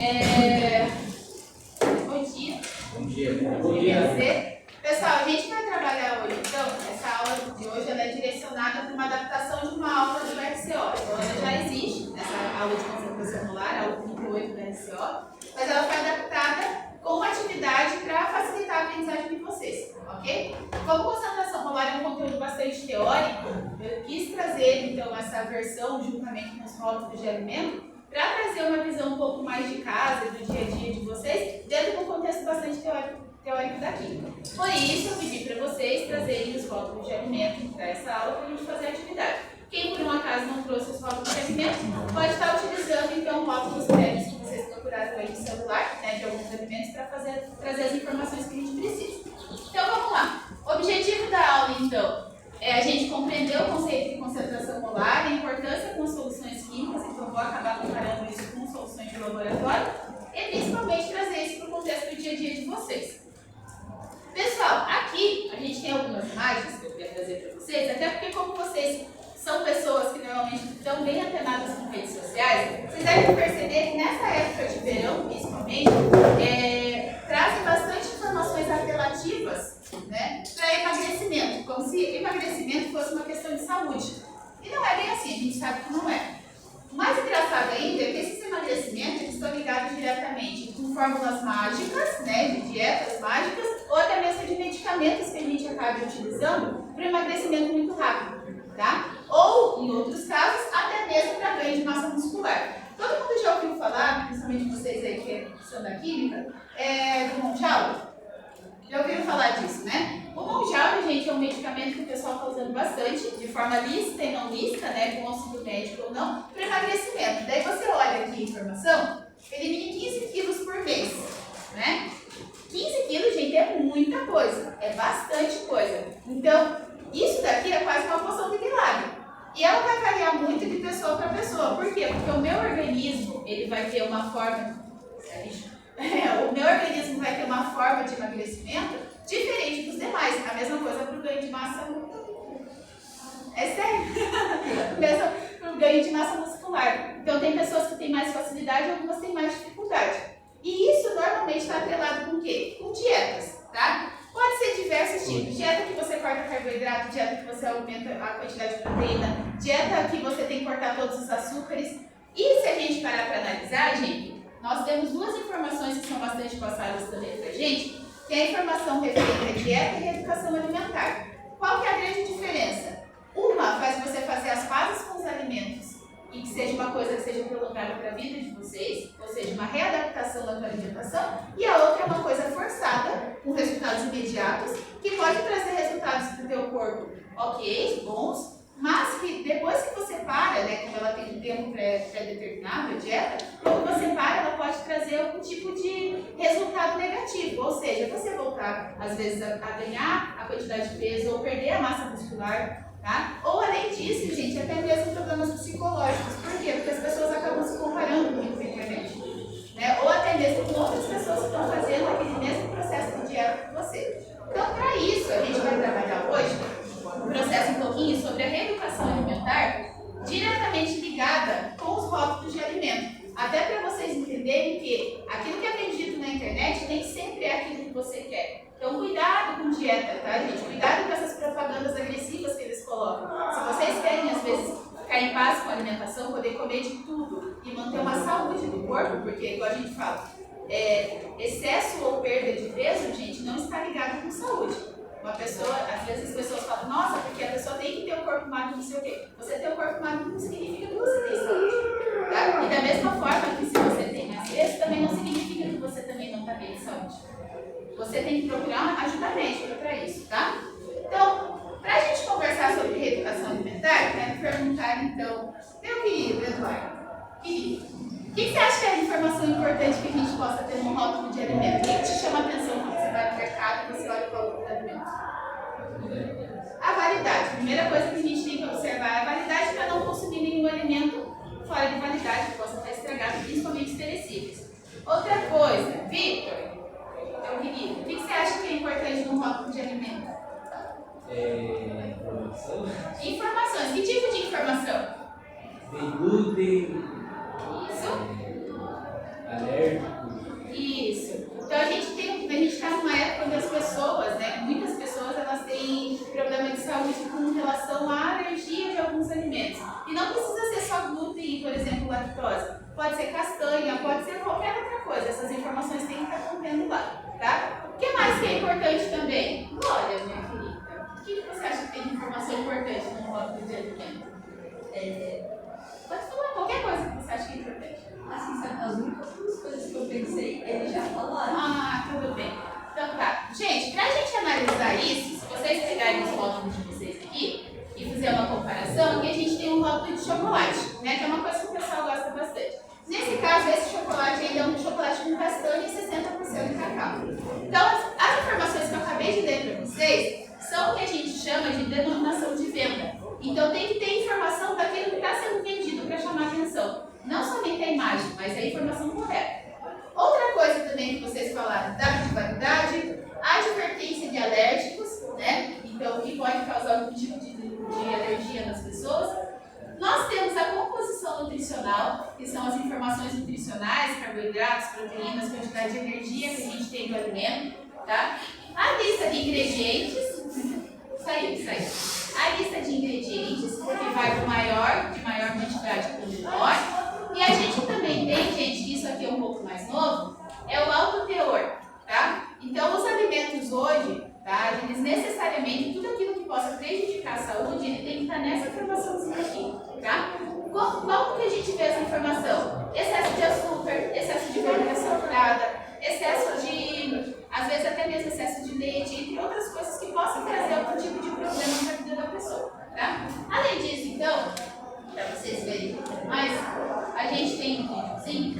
Bom dia. Bom dia. Bom dia. Pessoal, a gente vai trabalhar hoje, então, essa aula de hoje ela é direcionada para uma adaptação de uma aula do RCO. Então, ela já existe, essa aula de concentração molar, a aula 38 do RCO, mas ela foi adaptada com uma atividade para facilitar a aprendizagem de vocês, ok? Como concentração molar é um conteúdo bastante teórico, eu quis trazer, então, essa versão juntamente com os rótulos de alimento, para trazer uma visão um pouco mais de casa, do dia a dia de vocês, dentro de um contexto bastante teórico daqui. Por isso, eu pedi para vocês trazerem os rótulos de alimento para essa aula para a gente fazer a atividade. Quem, por um acaso, não trouxe os rótulos de alimento, pode estar utilizando, então, rótulos prévios que vocês procuraram aí no celular, né, de alguns alimentos, para trazer as informações que a gente precisa. Então, vamos lá. O objetivo da aula, então, é a gente compreender o conceito de concentração molar, a importância com soluções químicas, então vou acabar comparando isso com soluções de laboratório, e principalmente trazer isso para o contexto do dia a dia de vocês. Pessoal, aqui a gente tem algumas imagens que eu queria trazer para vocês, até porque como vocês são pessoas que normalmente estão bem antenadas com redes sociais, vocês devem perceber que nessa época de verão, principalmente, trazem bastante informações apelativas, né, para emagrecimento, como se emagrecimento fosse uma questão de saúde. E não é bem assim, a gente sabe que não é. O mais engraçado ainda é que esses emagrecimentos estão ligados diretamente com fórmulas mágicas, né, de dietas mágicas, ou até mesmo de medicamentos que a gente acaba utilizando para emagrecimento muito rápido, tá? Ou, em outros casos, até mesmo para ganho de massa muscular. Todo mundo já ouviu falar, principalmente vocês aí que são da química, do Mounjaro? Já ouviram falar disso, né? O Mounjaro, gente, é um medicamento que o pessoal está usando bastante, de forma lista e não lista, né, com auxílio médico ou não, para emagrecimento. Daí você olha aqui a informação, elimine 15 quilos por mês, né? 15 quilos, gente, é muita coisa, é bastante coisa. Então, isso daqui é quase uma poção de milagre. E ela vai variar muito de pessoa para pessoa. Por quê? Porque o meu organismo, ele vai ter uma forma... o meu organismo vai ter uma forma de emagrecimento diferente dos demais. A mesma coisa para o ganho de massa... É sério? Mesmo para o ganho de massa muscular. Então, tem pessoas que têm mais facilidade e algumas têm mais dificuldade. E isso normalmente está atrelado com o quê? Com dietas, tá? Pode ser diversos tipos. Dieta que você corta carboidrato, dieta que você aumenta a quantidade de proteína, dieta que você tem que cortar todos os açúcares. E se a gente parar para analisar, gente, nós temos duas informações que são bastante passadas também pra gente, que é a informação referente à dieta e à educação alimentar. Qual que é a grande diferença? Uma faz você fazer as pazes com os alimentos e que seja uma coisa que seja prolongada para a vida de vocês, ou seja, uma readaptação da tua alimentação, e a outra é uma coisa forçada, com resultados imediatos, que pode trazer resultados para o teu corpo, ok, bons, mas que depois que você para, né, como ela tem um tempo pré-determinado, a dieta, quando você para, ela pode trazer algum tipo de resultado negativo, ou seja, você voltar, às vezes, a ganhar a quantidade de peso ou perder a massa muscular, tá? Ou além disso, gente, até mesmo problemas psicológicos. Por quê? Porque as pessoas acabam se comparando muito na internet, né? Ou até mesmo com outras pessoas que estão fazendo aquele mesmo processo de dieta que você. Então, para isso, a gente vai trabalhar hoje um processo um pouquinho sobre a reeducação alimentar diretamente ligada com os rótulos de alimento. Até para vocês entenderem que aquilo que é vendido na internet nem sempre é aquilo que você quer. Então, cuidado com dieta, tá, gente? Cuidado com essas propagandas agressivas que eles colocam. Se vocês querem, às vezes, ficar em paz com a alimentação, poder comer de tudo e manter uma saúde do corpo, porque, igual a gente fala, excesso ou perda de peso, gente, não está ligado com saúde. Uma pessoa, às vezes as pessoas falam, nossa, porque a pessoa tem que ter um corpo magro, não sei o quê. Você ter um corpo magro não significa que você tem saúde, tá? E da mesma forma que se você tem mais peso, também não significa que você também não está bem de saúde. Você tem que procurar uma ajuda médica para isso, tá? Então, para a gente conversar sobre reeducação alimentar, quero perguntar, então, meu querido Eduardo, querido, o que você acha que é a informação importante que a gente possa ter no rótulo de alimento? O que te chama a atenção quando você vai no mercado e você olha para o rótulo de alimento? A validade. A primeira coisa que a gente tem que observar é a validade para não consumir nenhum alimento fora de validade, que possa estar estragado, principalmente perecíveis. Outra coisa, Victor, meu querido, o que você acha que é importante no rótulo de alimento? Informação. Informações. Que tipo de informação? Tem glúten. Isso. Alerta. relação à alergia de alguns alimentos. E não precisa ser só glúten, por exemplo, lactose. Pode ser castanha, pode ser qualquer outra coisa. Essas informações têm que estar contendo lá, tá? O que mais que é importante também? Glória, minha querida, o que você acha que tem de informação importante no rótulo de alimento? Pode falar qualquer coisa que você acha que é importante. Assim, sabe, as únicas duas coisas que eu pensei, eles já falaram. Ah, tudo bem. Então tá. Gente, pra gente analisar isso, se vocês pegarem os rótulos de vocês aqui e fizer uma comparação, aqui a gente tem um rótulo de chocolate, né? Que é uma coisa que o pessoal gosta bastante. Nesse caso, esse chocolate ainda é um chocolate com castanha e 60% de cacau. Então, as informações que eu acabei de ler para vocês são o que a gente chama de denominação de venda. Então, tem que ter informação daquilo que está sendo vendido para chamar atenção. Não somente a imagem, mas a informação correta. Outra coisa também que vocês falaram, data de validade, advertência de alérgicos, né? Então, o que pode causar algum tipo de alergia nas pessoas. Nós temos a composição nutricional, que são as informações nutricionais, carboidratos, proteínas, quantidade de energia que a gente tem do alimento, tá? A lista de ingredientes, saiu. A lista de ingredientes, porque vai de maior quantidade para o menor. E a gente também tem, gente, que isso aqui é um pouco mais novo, é o alto teor, tá? Então, os alimentos hoje, tá? Eles necessariamente, tudo aquilo que possa prejudicar a saúde, ele tem que estar nessa informaçãozinha aqui, tá? Como que a gente vê essa informação? Excesso de açúcar, excesso de gordura saturada, excesso de, às vezes até mesmo excesso de leite, entre outras coisas que possam trazer algum tipo de problema na vida da pessoa, tá? Além disso, então, para vocês verem mais, a gente tem um videozinho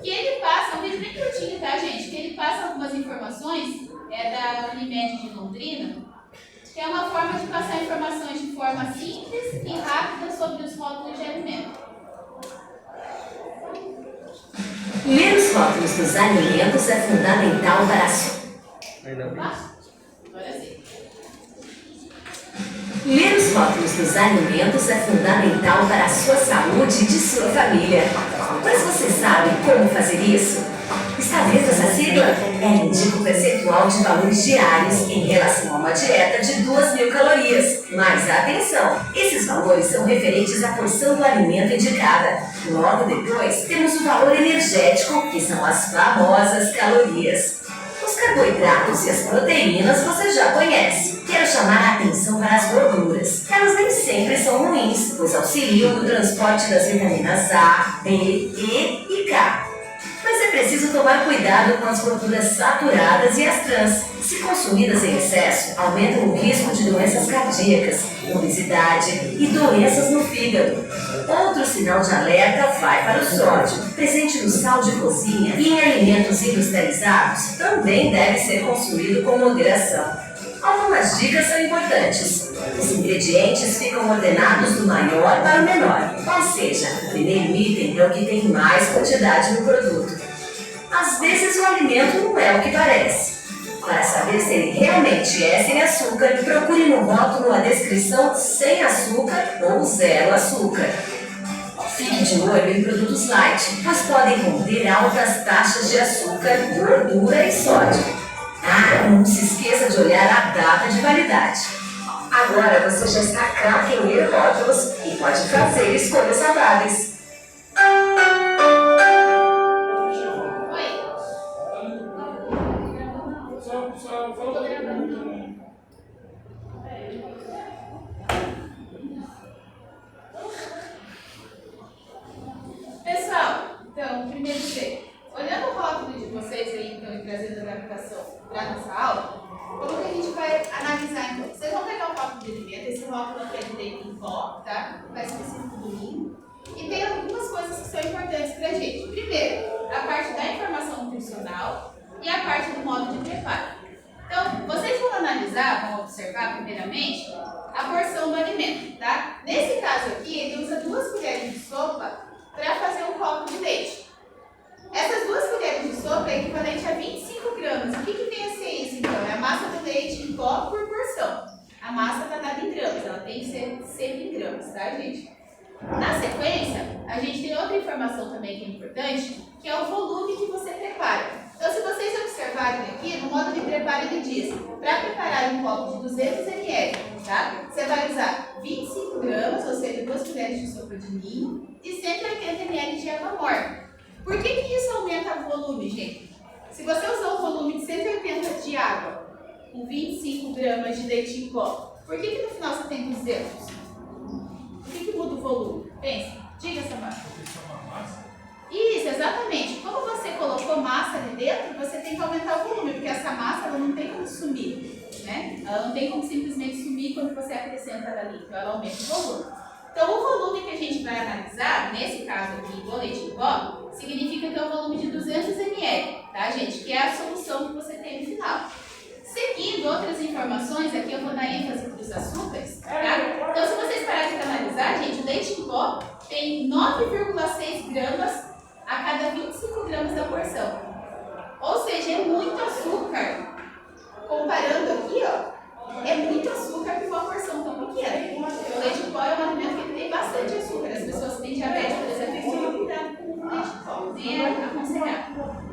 que ele passa, um vídeo bem curtinho, tá, gente? Que ele passa algumas informações, da Unimed de Londrina, que é uma forma de passar informações de forma simples e rápida sobre os rótulos de alimento. Ler os rótulos dos alimentos é fundamental para a sua... Agora sim. Ler os rótulos dos alimentos é fundamental para a sua saúde e de sua família. Mas você sabe como fazer isso? Está vendo essa sigla? Ela indica o percentual de valores diários em relação a uma dieta de 2.000 calorias. Mas atenção, esses valores são referentes à porção do alimento indicada. Logo depois, temos o valor energético, que são as famosas calorias. Os carboidratos e as proteínas você já conhece. Quero chamar a atenção para as gorduras. Elas nem sempre são ruins, pois auxiliam no transporte das vitaminas A, B, E e K. Mas é preciso tomar cuidado com as gorduras saturadas e as trans. Se consumidas em excesso, aumentam o risco de doenças cardíacas, obesidade e doenças no fígado. Outro sinal de alerta vai para o sódio, presente no sal de cozinha e em alimentos industrializados, também deve ser consumido com moderação. Algumas dicas são importantes. Os ingredientes ficam ordenados do maior para o menor, ou seja, o primeiro item é o que tem mais quantidade no produto. Às vezes o alimento não é o que parece. Para saber se ele realmente é sem açúcar, procure no rótulo a descrição sem açúcar ou zero açúcar. Fique de olho em produtos light, pois podem conter altas taxas de açúcar, gordura e sódio. Ah, não se esqueça de olhar a data de validade. Agora você já está craque em ler rótulos e pode fazer escolhas saudáveis. Pessoal, então, primeiro C. Olhando o rótulo de vocês aí, então, e trazendo a adaptação para nossa aula, como que a gente vai analisar, então? Vocês vão pegar o rótulo de alimento, esse rótulo aqui é de leite em pó, tá? Mais específico do vinho. E tem algumas coisas que são importantes pra gente. Primeiro, a parte da informação nutricional e a parte do modo de preparo. Então, vocês vão analisar, vão observar primeiramente a porção do alimento, tá? Nesse caso aqui, ele usa 2 colheres de sopa para fazer um copo de leite. Essas 2 colheres de sopa é equivalente a 25 gramas. O que tem a ser isso, então? É a massa do leite em pó por porção. A massa está dada em gramas, ela tem que ser sempre em gramas, tá, gente? Na sequência, a gente tem outra informação também que é importante, que é o volume que você prepara. Então, se vocês observarem, Wagner aqui, no modo de preparo, ele diz, para preparar um copo de 200 ml, tá? Você vai usar 25 gramas, ou seja, 2 colheres de sopa de ninho, e 180 ml de água morna. Por que isso aumenta o volume, gente? Se você usar o volume de 180 de água, com 25 gramas de leite em pó, por que no final você tem 200? Por que muda o volume? Pensa, diga, Samara. Isso, exatamente. Como você colocou massa ali dentro, você tem que aumentar o volume, porque essa massa ela não tem como sumir, né? Ela não tem como simplesmente sumir quando você acrescenta ela ali, então ela aumenta o volume. Então, o volume que a gente vai analisar, nesse caso aqui do leite em pó, significa que é o volume de 200 ml, tá, gente? Que é a solução que você tem no final. Seguindo outras informações, aqui eu vou dar ênfase para os açúcares, tá? Então, se vocês pararem para analisar, gente, o leite em pó tem 9,6 gramas a cada 25 gramas da porção. Ou seja, é muito açúcar. Comparando aqui, ó, é muito açúcar para uma porção tão pequena. O leite em pó é um alimento que tem bastante açúcar. As pessoas que têm diabetes, por exemplo, têm que tomar cuidado com o leite em pó. Nem é aconselhado.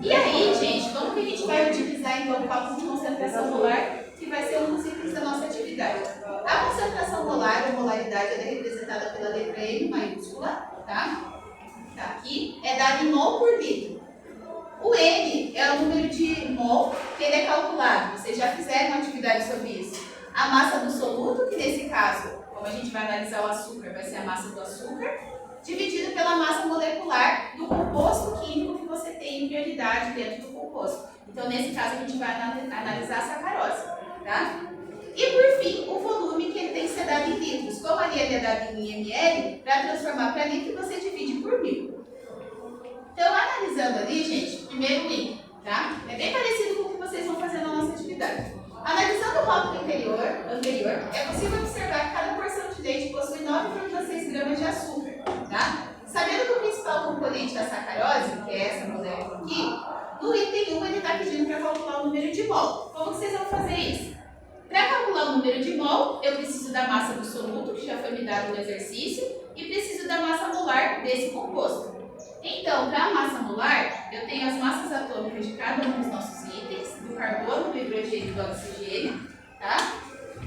E aí, gente, como que a gente vai utilizar então o cálculo de concentração molar, que vai ser um dos itens da nossa atividade? A concentração molar, a molaridade, ela é representada pela letra M maiúscula, tá? Tá aqui, é dado em mol por litro. O M é o número de mol que ele é calculado. Vocês já fizeram uma atividade sobre isso. A massa do soluto, que nesse caso, como a gente vai analisar o açúcar, vai ser a massa do açúcar, dividido pela massa molecular do composto químico que você tem em prioridade dentro do composto. Então, nesse caso, a gente vai analisar a sacarose, tá? E, por fim, o volume que ele tem que ser dado em litros. Como ali ele é dado em ml, para transformar para litro, você divide por 1000. Então, analisando ali, gente, primeiro o item, tá? É bem parecido com o que vocês vão fazer na nossa atividade. Analisando o rótulo anterior, é possível observar que cada porção de leite possui 9,6 gramas de açúcar, tá? Sabendo que o principal componente da sacarose, que é essa molécula aqui, no item 1 ele está pedindo para calcular o número de mol. Como que vocês vão fazer isso? Para calcular o número de mol, eu preciso da massa do soluto, que já foi me dado no exercício, e preciso da massa molar desse composto. Então, para a massa molar, eu tenho as massas atômicas de cada um dos nossos itens, do carbono, do hidrogênio e do oxigênio, tá?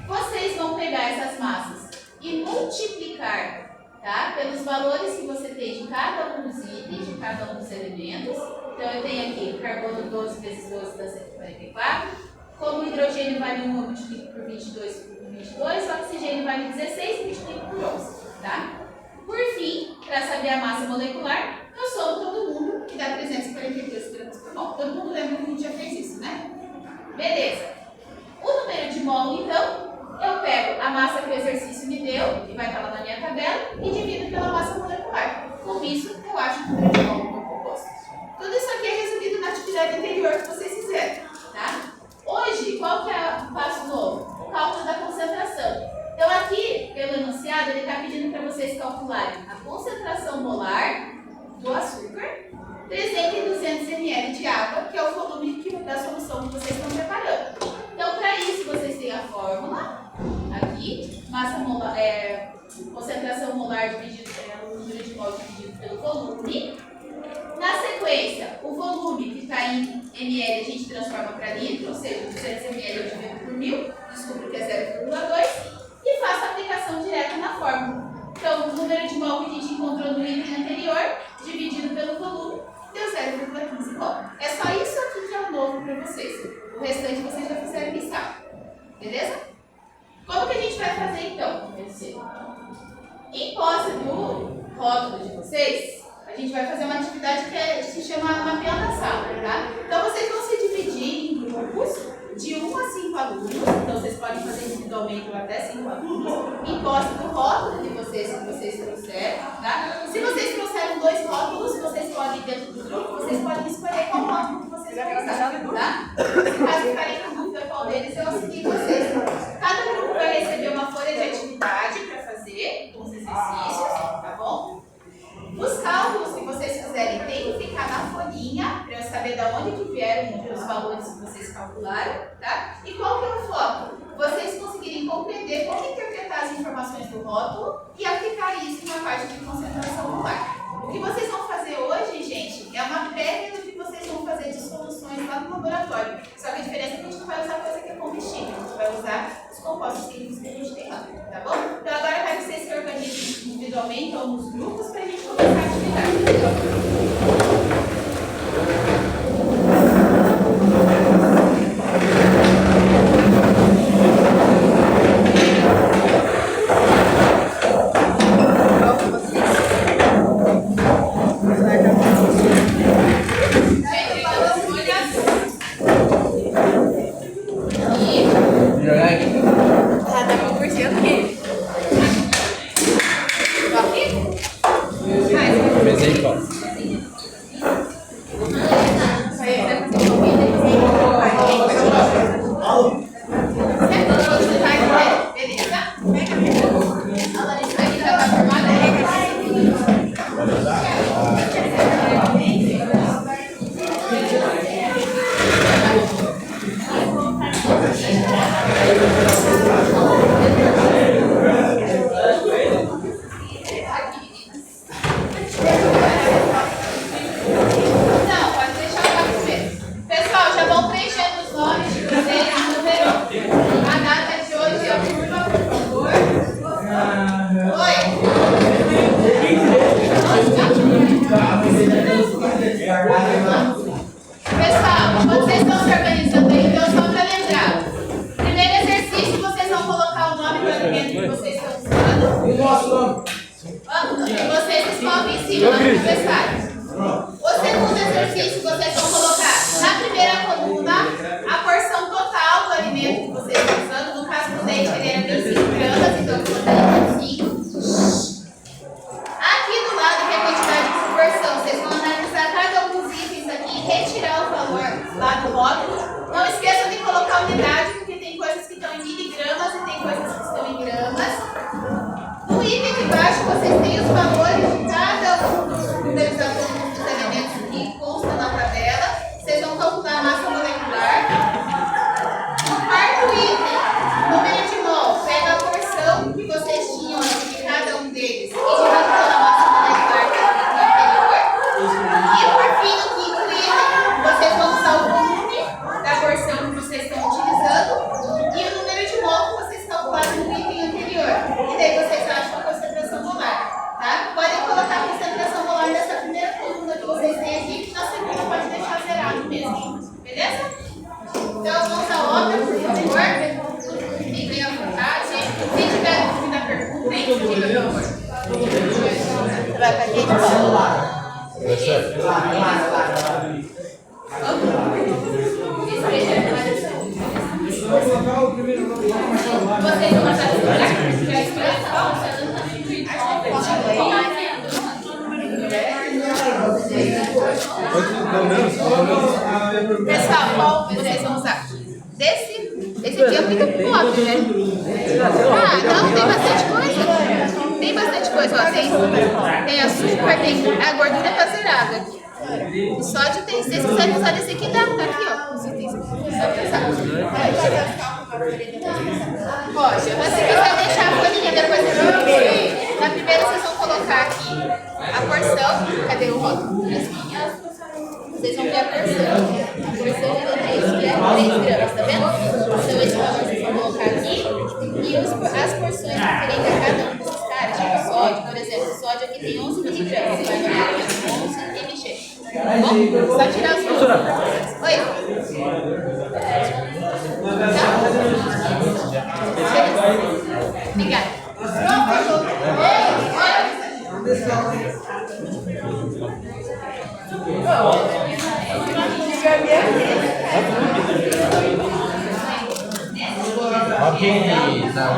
Vocês vão pegar essas massas e multiplicar, tá? Pelos valores que você tem de cada um dos itens, de cada um dos elementos. Então, eu tenho aqui carbono 12 vezes 12 dá 144. Como o hidrogênio vale 1, eu multiplico por 22 por 22. O oxigênio vale 16, multiplico por 11, tá? Por fim, para saber a massa molecular, eu somo todo mundo, que dá 342 gramas por mol. Todo mundo lembra que a gente já fez isso, né? Beleza. O número de mol, então, eu pego a massa que o exercício me deu, que vai estar lá na minha tabela, e divido pela massa molecular. Com isso, eu acho o número de mol do meu composto. Tudo isso aqui é resumido na atividade anterior que vocês fizeram, tá? Hoje, qual que é o passo novo? O cálculo da concentração. Então, aqui, pelo enunciado, ele está pedindo para vocês calcularem a concentração molar do açúcar, 300 e 200 ml de água, que é o volume da solução que vocês estão preparando. Então, para isso, vocês têm a fórmula aqui, massa molar, concentração molar dividido pelo número de mol dividido pelo volume. Na sequência, o volume que está em ml a gente transforma para litro, ou seja, 200 ml eu divido por 1000, descubro que é 0,2 e faço a aplicação direta na fórmula. Então, o número de mol que a gente encontrou no item anterior, dividido pelo volume, deu 0,15 mol. É só isso aqui que é o novo para vocês. O restante vocês já fizeram inicial. Beleza? Como que a gente vai fazer então? Em posse do rótulo de vocês, a gente vai fazer uma atividade que se chama mapeando a sala, tá? Então, vocês vão se dividir em grupos de 1 a 5 alunos, então vocês podem fazer individualmente ou até 5 alunos, em posse do rótulo de vocês que vocês trouxeram, tá? Se vocês trouxeram 2 rótulos, vocês podem, dentro do grupo, vocês podem escolher qual rótulo que vocês vão usar, tá? Se caso ficarem com dúvida qual deles, eu auxilio vocês. Cada grupo vai receber uma folha de atividade para fazer, com os exercícios, tá bom? Os cálculos que vocês fizerem têm que ficar na folhinha, para eu saber de onde que vieram os valores que vocês calcularam, tá? E qual que é o foco? Vocês conseguirem compreender como interpretar as informações do rótulo e aplicar isso na parte de concentração molar. O que vocês vão fazer hoje, gente, é uma prévia do que vocês vão fazer de soluções lá no laboratório. Pessoal, vocês estão se organizando aí, então só para lembrar. Primeiro exercício, vocês vão colocar o nome do alimento que vocês estão usando. E o nosso nome? E vocês escrevem em cima, no adversário. O segundo exercício, vocês vão colocar na primeira coluna a porção total do alimento que vocês estão usando. No caso do leite, ele era 25 gramas, então eu coloquei 25. Aqui do lado, que é a quantidade de proporção, vocês vão analisar cada um dos itens aqui e retirar o valor lá do rótulo. Não esqueçam de colocar a unidade, porque tem coisas que estão em miligramas e tem coisas que estão em gramas. No item de baixo, vocês têm os valores de cada um dos elementos que constam na tabela. Vocês vão calcular a massa molecular. No quarto item, número de mol, pega a porção que vocês tinham de cada um deles e divide pela massa molecular que é anterior. E por fim, no quinto item, vocês vão usar o volume da porção que vocês estão utilizando e o número de mol que vocês calcularam no item anterior. E daí vocês acham a concentração molar. Tá? Podem colocar a concentração molar nessa primeira coluna que vocês têm aqui, na segunda pode deixar zerado mesmo. Beleza? Então, as mãos à obra, por favor. Fiquem à vontade. Se tiver dúvida, perguntem. Diga, meu amor. Vai para quem? Vocês vão passar a pessoal, qual vocês vão usar? Esse aqui é muito pop, né? Ah, não, tem bastante coisa. Tem bastante coisa, ó. Tem açúcar, tem a gordura tá zerada aqui. O sódio tem, se vocês quiserem usar esse aqui, tá aqui, ó. Os itens aqui. Pode, mas se quiser deixar a folhinha depois eu na primeira vocês vão colocar aqui a porção. Cadê o rótulo? Vocês vão ver a porção. A porção é isso, que é 3 gramas, tá vendo? Então esse valor vocês vão colocar aqui. E as porções referentes a cada um desses caras, tipo sódio, por exemplo, o sódio aqui tem 11 miligramas, você vai colocar 11 mg. Tá bom? Só tirar os valores. Oi? Obrigada. Ok, não.